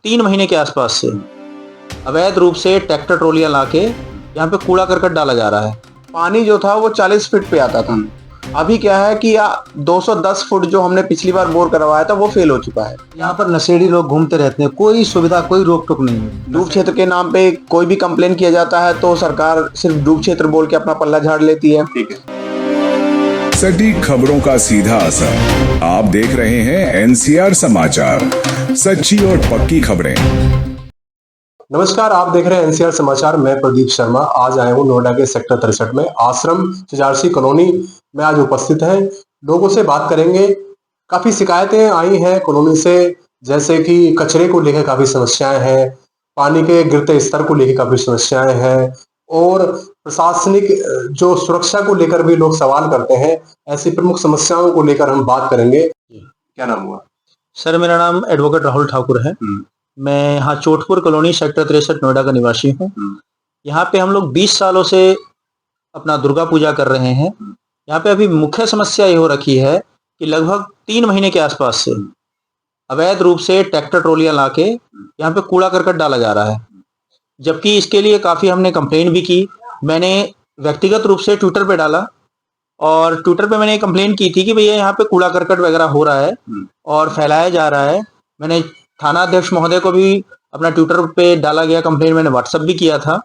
3 महीने के आसपास से अवैध रूप से ट्रैक्टर ट्रॉलियां लाके यहाँ पे कूड़ा करकट डाला जा रहा है। पानी जो था वो 40 फीट पे आता था। अभी क्या है कि 210 फुट जो हमने पिछली बार बोर करवाया था वो फेल हो चुका है। यहाँ पर नशेड़ी लोग घूमते रहते हैं, कोई सुविधा कोई रोक टोक नहीं है। डूब क्षेत्र के नाम पे कोई भी कंप्लेन किया जाता है तो सरकार सिर्फ डूब क्षेत्र बोल के अपना पल्ला झाड़ लेती है। ठीक है। सटीक खबरों का सीधा असर। आप देख रहे हैं एनसीआर समाचार, सच्ची और पक्की खबरें। नमस्कार, आप देख रहे हैं एनसीआर समाचार। मैं प्रदीप शर्मा आज आया हूँ नोएडा के सेक्टर 63 में आश्रम चिजारसी कॉलोनी में आज उपस्थित हैं। लोगों से बात करेंगे। काफी शिकायतें आई हैं कॉलोनी से, जैसे कि कचरे को लेकर काफी समस्याएं हैं, पानी के गिरते स्तर को लेकर काफी समस्याएं हैं और प्रशासनिक जो सुरक्षा को लेकर भी लोग सवाल करते हैं। ऐसी प्रमुख समस्याओं को लेकर हम बात करेंगे। क्या नाम हुआ? सर, मेरा नाम एडवोकेट राहुल ठाकुर है। मैं यहाँ चोटपुर कॉलोनी सेक्टर 63 नोएडा का निवासी हूँ। यहाँ पे हम लोग 20 सालों से अपना दुर्गा पूजा कर रहे हैं। यहाँ पे अभी मुख्य समस्या ये हो रखी है कि लगभग 3 महीने के आसपास से अवैध रूप से ट्रैक्टर ट्रॉलियां लाके यहाँ पे कूड़ा करकट डाला जा रहा है। जबकि इसके लिए काफ़ी हमने कंप्लेंट भी की। मैंने व्यक्तिगत रूप से ट्विटर पे डाला और ट्विटर पे मैंने कंप्लेंट की थी कि भैया यहाँ पे कूड़ा करकट वगैरह हो रहा है और फैलाया जा रहा है। मैंने थाना अध्यक्ष महोदय को भी अपना ट्विटर पे डाला गया कंप्लेंट, मैंने व्हाट्सएप भी किया था,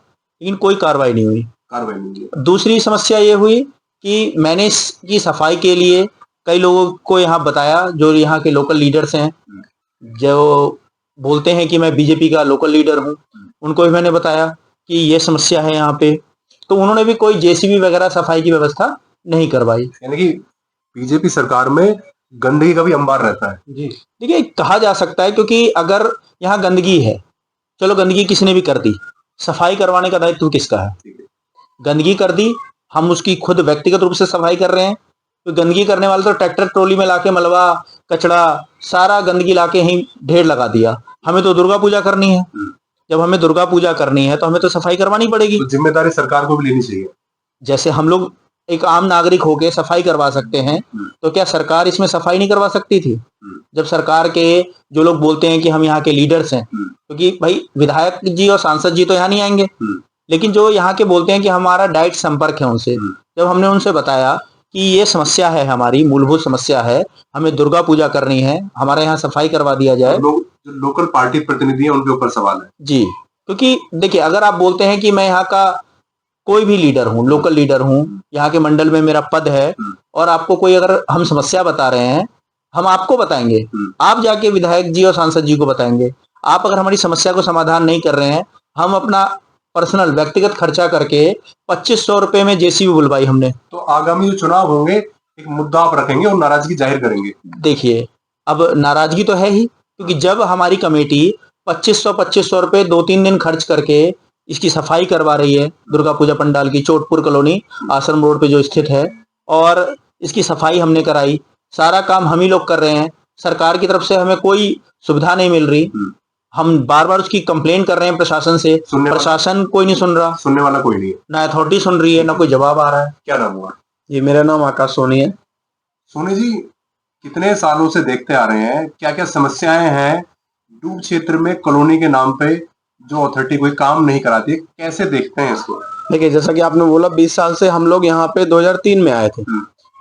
लेकिन कोई कार्रवाई नहीं हुई। दूसरी समस्या ये हुई कि मैंने इसकी सफाई के लिए कई लोगों को यहाँ बताया, जो यहाँ के लोकल लीडर्स हैं, जो बोलते हैं कि मैं बीजेपी का लोकल लीडर हूँ, उनको भी मैंने बताया कि ये समस्या है यहाँ पे। तो उन्होंने भी कोई जेसीबी वगैरह सफाई की व्यवस्था नहीं करवाई। यानी कि बीजेपी सरकार में गंदगी का भी अंबार रहता है। जी, देखिए, कहा जा सकता है, क्योंकि अगर यहाँ गंदगी है, चलो गंदगी किसने भी कर दी, सफाई करवाने का दायित्व किसका है? गंदगी कर दी, हम उसकी खुद व्यक्तिगत रूप से सफाई कर रहे हैं, तो गंदगी करने वाले तो ट्रैक्टर ट्रॉली में लाके मलबा कचड़ा सारा गंदगी लाके ही ढेर लगा दिया। हमें तो दुर्गा पूजा करनी है। जब हमें दुर्गा पूजा करनी है तो हमें तो सफाई करवानी पड़ेगी। तो जिम्मेदारी सरकार को भी लेनी चाहिए। जैसे हम लोग एक आम नागरिक होके सफाई करवा सकते हैं, तो क्या सरकार इसमें सफाई नहीं करवा सकती थी? जब सरकार के जो लोग बोलते हैं कि हम यहाँ के लीडर्स हैं, क्योंकि भाई विधायक जी और सांसद जी तो यहाँ नहीं आएंगे, लेकिन जो यहाँ के बोलते हैं कि हमारा डायरेक्ट संपर्क है उनसे, जब हमने उनसे बताया कि ये समस्या है, हमारी मूलभूत समस्या है, हमें दुर्गा पूजा करनी है, हमारे यहाँ सफाई करवा दिया जाए। जो लोकल पार्टी प्रतिनिधि है उनके ऊपर सवाल है जी, क्योंकि देखिए, अगर आप बोलते हैं कि मैं यहाँ का कोई भी लीडर हूँ, लोकल लीडर हूँ, यहाँ के मंडल में मेरा पद है, और आपको कोई अगर हम समस्या बता रहे हैं, हम आपको बताएंगे, आप जाके विधायक जी और सांसद जी को बताएंगे। आप अगर हमारी समस्या को समाधान नहीं कर रहे हैं, हम अपना पर्सनल व्यक्तिगत खर्चा करके 2500 रुपए में जेसीबी बुलवाई हमने। तो आगामी जो चुनाव होंगे एक मुद्दा आप रखेंगे और नाराजगी जाहिर करेंगे? देखिए, अब नाराजगी तो है ही, क्योंकि जब हमारी कमेटी 2500 रुपए 2-3 दिन खर्च करके इसकी सफाई करवा रही है, दुर्गा पूजा पंडाल की, चोटपुर कॉलोनी आश्रम रोड पे जो स्थित है, और इसकी सफाई हमने कराई, सारा काम हम ही लोग कर रहे हैं, सरकार की तरफ से हमें कोई सुविधा नहीं मिल रही। हम बार बार उसकी कंप्लेन कर रहे हैं प्रशासन से, प्रशासन कोई नहीं सुन रहा, सुनने वाला कोई नहीं है, ना अथॉरिटी सुन रही है, ना कोई जवाब आ रहा है। क्या नाम हुआ? जी, मेरा नाम आकाश सोनी है। सोनी जी, कितने सालों से देखते आ रहे हैं, क्या क्या समस्याएं हैं डूब क्षेत्र में कॉलोनी के नाम पे जो अथॉरिटी कोई काम नहीं कराती, कैसे देखते हैं इसको? देखिए, जैसा कि आपने बोला, 20 साल से हम लोग यहाँ पे 2003 में आए थे,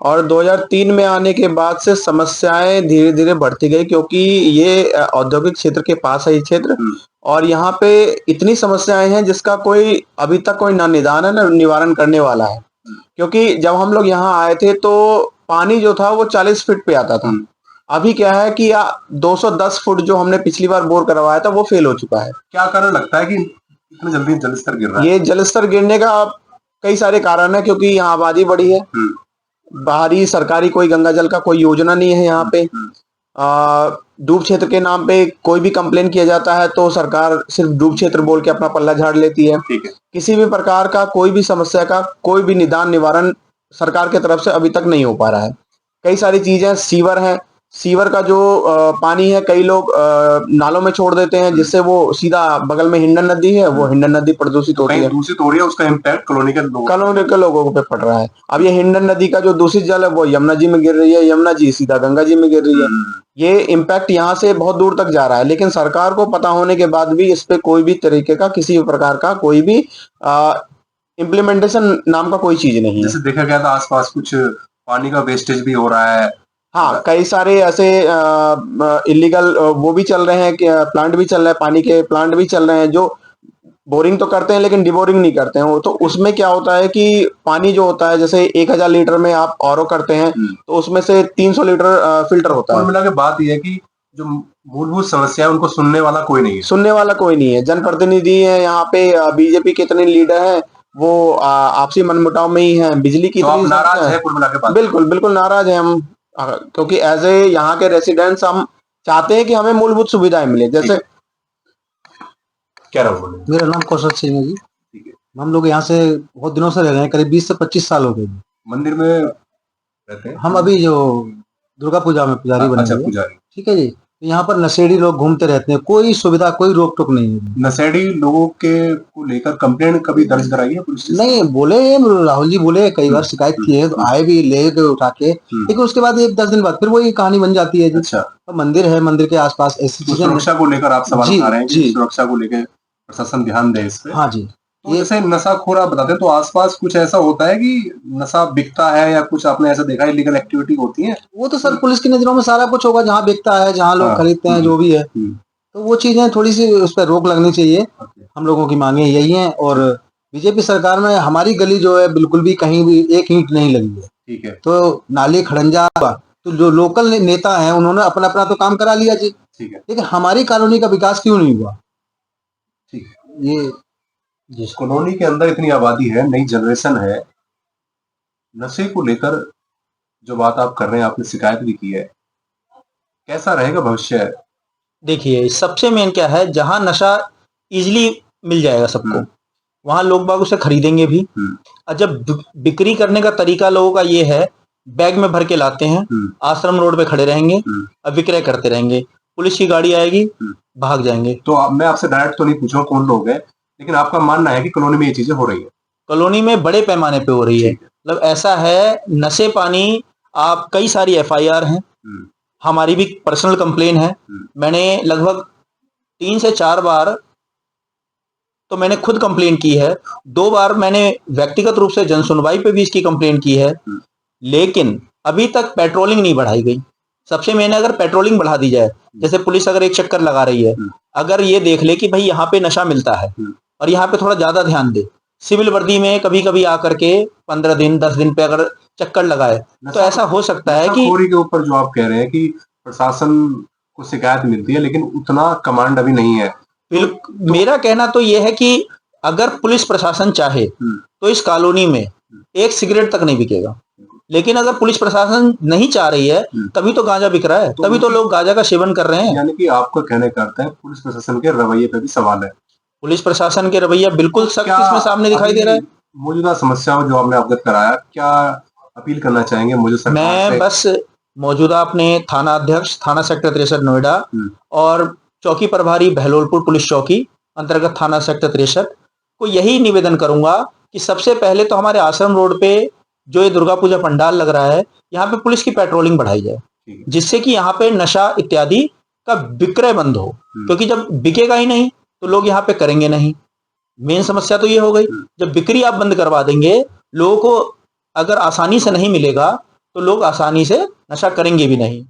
और 2003 में आने के बाद से समस्याएं धीरे धीरे बढ़ती गई, क्योंकि ये औद्योगिक क्षेत्र के पास है ये क्षेत्र, और यहाँ पे इतनी समस्याएं हैं जिसका कोई अभी तक कोई ना निदान है ना निवारण करने वाला है। क्योंकि जब हम लोग यहाँ आए थे तो पानी जो था वो 40 फीट पे आता था। अभी क्या है कि 210 फुट जो हमने पिछली बार बोर करवाया था वो फेल हो चुका है। क्या कारण लगता है कि इतना जल्दी जलस्तर गिर रहा है? ये जलस्तर गिरने का कई सारे कारण है, क्योंकि यहाँ आबादी बढ़ी है, बाहरी सरकारी कोई गंगा जल का कोई योजना नहीं है यहाँ पे। डूब क्षेत्र के नाम पे कोई भी कंप्लेन किया जाता है तो सरकार सिर्फ डूब क्षेत्र बोल के अपना पल्ला झाड़ लेती है। किसी भी प्रकार का कोई भी समस्या का कोई भी निदान निवारण सरकार की तरफ से अभी तक नहीं हो पा रहा है। कई सारी चीजें, सीवर है, सीवर का जो पानी है कई लोग नालों में छोड़ देते हैं, जिससे वो सीधा बगल में हिंडन नदी है, वो हिंडन नदी प्रदूषित होती कहीं है, दूषित हो रही है, उसका इम्पैक्ट कॉलोनी के लोगों कॉलोनी के लोगों पे पड़ रहा है। अब ये हिंडन नदी का जो दूषित जल है वो यमुना जी में गिर रही है, यमुना जी सीधा गंगा जी में गिर रही है। ये इम्पैक्ट यहाँ से बहुत दूर तक जा रहा है, लेकिन सरकार को पता होने के बाद भी इस पे कोई भी तरीके का, किसी भी प्रकार का कोई भी इम्प्लीमेंटेशन नाम का कोई चीज नहीं है। जैसे देखा गया था आसपास कुछ पानी का वेस्टेज भी हो रहा है। हाँ, कई सारे ऐसे इलीगल वो भी चल रहे हैं कि प्लांट भी चल रहे हैं, पानी के प्लांट भी चल रहे हैं, जो बोरिंग तो करते हैं लेकिन डिबोरिंग नहीं करते हैं। तो उसमें क्या होता है कि पानी जो होता है, जैसे 1000 लीटर में आप आरओ करते हैं तो उसमें से 300 लीटर फिल्टर होता कुल है। मिला के बात यह है कि जो मूलभूत समस्या है उनको सुनने वाला कोई नहीं है। सुनने वाला कोई नहीं है। जनप्रतिनिधि है यहाँ पे, बीजेपी के इतने लीडर हैं, वो आपसी मनमुटाव में ही है। बिजली की तो आप इतनी नाराज समस्या है कुल मिला के बात? बिल्कुल बिल्कुल नाराज है हम, क्योंकि एज ए यहाँ के रेसिडेंट्स हम चाहते हैं कि हमें मूलभूत सुविधाएं मिले। जैसे क्या नाम बोले? मेरा नाम कौशल सिंह है जी। ठीक है। हम लोग यहाँ से बहुत दिनों से रह रहे हैं, करीब 20 से 25 साल हो गए जी। मंदिर में रहते हैं हम अभी जो दुर्गा पूजा में पुजारी बने अच्छा, हुए हैं। पुजारी। ठीक है जी। यहाँ पर नशेड़ी लोग घूमते रहते हैं, कोई सुविधा कोई रोक टोक नहीं है जी। नशेड़ी लोगों के को लेकर कंप्लेंट कभी दर्ज कराई है पुलिस स्टेशन? नहीं, बोले राहुल जी बोले, कई बार शिकायत की है, तो आए भी ले गए उठा के, लेकिन उसके बाद 1-10 दिन बाद फिर वही कहानी बन जाती है जी। अच्छा, तो मंदिर है, मंदिर के आसपास ऐसी तो चीजें सुरक्षा को लेकर आप सवाल जी, उठा रहे हैं कि जी। सुरक्षा को लेकर प्रशासन ध्यान दे इस पे। हाँ जी। तो जैसे नशाखोर आप बताते हैं, तो आसपास कुछ ऐसा होता है कि नशा बिकता है या कुछ आपने ऐसा देखा है, इलीगल एक्टिविटी होती है? वो तो सर पुलिस की नजरों में सारा कुछ होगा, जहाँ बिकता है, जहाँ लोग हाँ, खरीदते हैं, जो भी है, तो वो चीजें थोड़ी सी उस पर रोक लगनी चाहिए। हम लोगों की मांगे यही हैं। और बीजेपी सरकार में हमारी गली जो है बिल्कुल भी कहीं भी एक ईंट नहीं लगी है। ठीक है। तो नाली खड़ंजा, तो जो लोकल नेता हैं उन्होंने अपना अपना तो काम करा लिया जी, ठीक है। लेकिन हमारी कॉलोनी का विकास क्यों नहीं हुआ? ठीक है। ये जिस कॉलोनी के अंदर इतनी आबादी है, नई जनरेशन है, नशे को लेकर जो बात आप कर रहे हैं, आपने शिकायत भी की है, कैसा रहेगा भविष्य? देखिए, सबसे मेन क्या है, जहां नशा इजीली मिल जाएगा सबको, वहां लोग बाग उसे खरीदेंगे भी। और जब बिक्री करने का तरीका लोगों का ये है, बैग में भर के लाते हैं, आश्रम रोड पे खड़े रहेंगे और विक्रय करते रहेंगे, पुलिस की गाड़ी आएगी, भाग जाएंगे। तो मैं आपसे डायरेक्ट तो नहीं पूछूंगा कौन लोग हैं, लेकिन आपका मानना है कि कॉलोनी में ये चीजें हो रही है? कॉलोनी में बड़े पैमाने पे हो रही है। मतलब ऐसा है, नशे पानी, आप कई सारी एफआईआर हैं, हमारी भी पर्सनल कंप्लेन है। मैंने लगभग 3 से 4 बार तो मैंने खुद कंप्लेन की है। 2 बार मैंने व्यक्तिगत रूप से जनसुनवाई पे भी इसकी कंप्लेन की है, लेकिन अभी तक पेट्रोलिंग नहीं बढ़ाई गई। सबसे मेन, अगर पेट्रोलिंग बढ़ा दी जाए, जैसे पुलिस अगर एक चक्कर लगा रही है, अगर ये देख ले कि भाई यहाँ पे नशा मिलता है और यहाँ पे थोड़ा ज्यादा ध्यान दे, सिविल वर्दी में कभी कभी आकर के 15 दिन 10 दिन पे अगर चक्कर लगाए, तो ऐसा हो सकता है कि नशाखोरी के ऊपर जो आप कह रहे हैं कि प्रशासन को शिकायत मिलती है, लेकिन उतना कमांड अभी नहीं है। मेरा कहना तो ये है कि अगर पुलिस प्रशासन चाहे तो इस कॉलोनी में एक सिगरेट तक नहीं बिकेगा, लेकिन अगर पुलिस प्रशासन नहीं चाह रही है, तभी तो गांजा बिक रहा है, तभी तो लोग गांजा का सेवन कर रहे हैं। यानी कि आपका कहने का अर्थ है पुलिस प्रशासन के रवैये पे भी सवाल है। पुलिस प्रशासन के रवैया बिल्कुल सख्त इसमें सामने दिखाई दे रहा है। मौजूदा समस्याओं जो आपने अवगत कराया, क्या अपील करना चाहेंगे मुझे सरकार मैं से? बस मौजूदा अपने थाना अध्यक्ष, थाना सेक्टर 63 नोएडा और चौकी प्रभारी बहलोलपुर पुलिस चौकी अंतर्गत थाना सेक्टर 63 को यही निवेदन करूंगा कि सबसे पहले तो हमारे आश्रम रोड पे जो ये दुर्गा पूजा पंडाल लग रहा है, यहाँ पे पुलिस की पेट्रोलिंग बढ़ाई जाए, जिससे कि यहाँ पे नशा इत्यादि का विक्रय बंद हो। क्योंकि जब बिकेगा ही नहीं तो लोग यहाँ पे करेंगे नहीं। मेन समस्या तो ये हो गई। जब बिक्री आप बंद करवा देंगे, लोगों को अगर आसानी से नहीं मिलेगा तो लोग आसानी से नशा करेंगे भी नहीं।